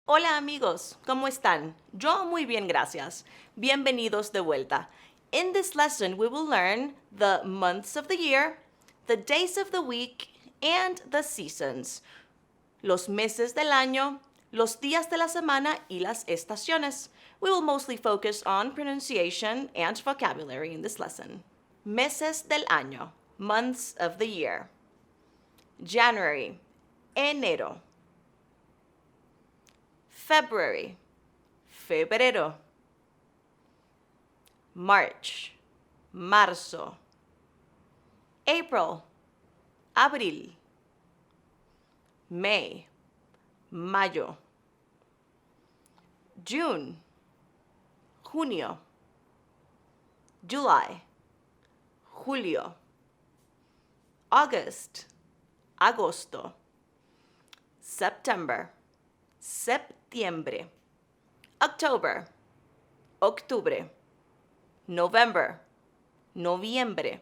Hola amigos, ¿cómo están? Yo muy bien, gracias. Bienvenidos de vuelta. In this lesson, we will learn the months of the year, the days of the week, and the seasons. Los meses del año, los días de la semana, y las estaciones. We will mostly focus on pronunciation and vocabulary in this lesson. Meses del año, months of the year. January, enero. February, febrero. March, marzo. April, abril. May, mayo. June, junio. July, julio. August, agosto. September, septiembre. October, octubre. November, noviembre.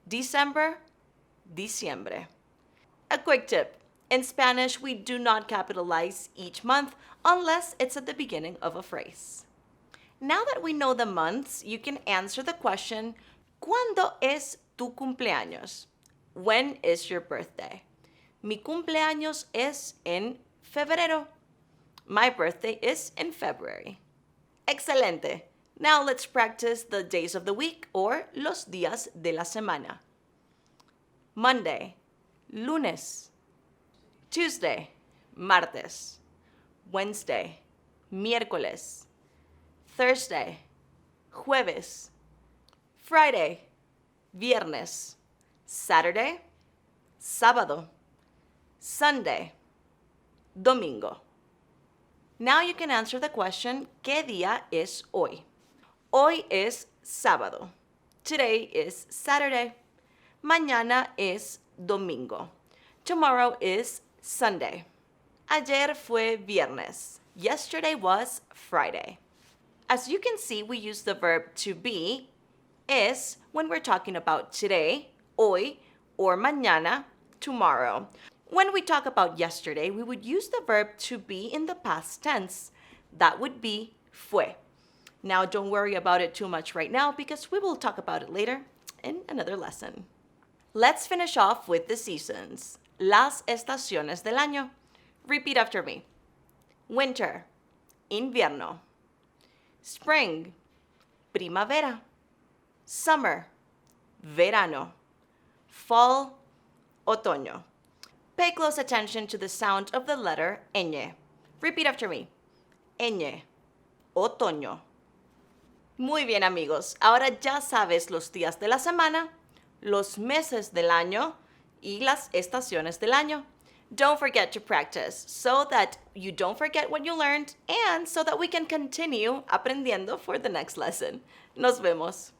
December, diciembre. A quick tip. In Spanish, we do not capitalize each month unless it's at the beginning of a phrase. Now that we know the months, you can answer the question, ¿Cuándo es tu cumpleaños? When is your birthday? Mi cumpleaños es en febrero. My birthday is in February. Excelente. Now let's practice the days of the week or los días de la semana. Monday, lunes. Tuesday, martes. Wednesday, miércoles. Thursday, jueves. Friday, viernes. Saturday, sábado. Sunday, domingo. Now you can answer the question, ¿Qué día es hoy? Hoy es sábado. Today is Saturday. Mañana es domingo. Tomorrow is Sunday. Ayer fue viernes. Yesterday was Friday. As you can see, we use the verb to be, es, when we're talking about today, hoy, or mañana, tomorrow. When we talk about yesterday, we would use the verb to be in the past tense. That would be fue. Now, don't worry about it too much right now because we will talk about it later in another lesson. Let's finish off with the seasons. Las estaciones del año. Repeat after me. Winter, invierno. Spring, primavera. Summer, verano. Fall, otoño. Pay close attention to the sound of the letter ñ. Repeat after me. Ñ, otoño. Muy bien, amigos. Ahora ya sabes los días de la semana, los meses del año y las estaciones del año. Don't forget to practice so that you don't forget what you learned and so that we can continue aprendiendo for the next lesson. Nos vemos.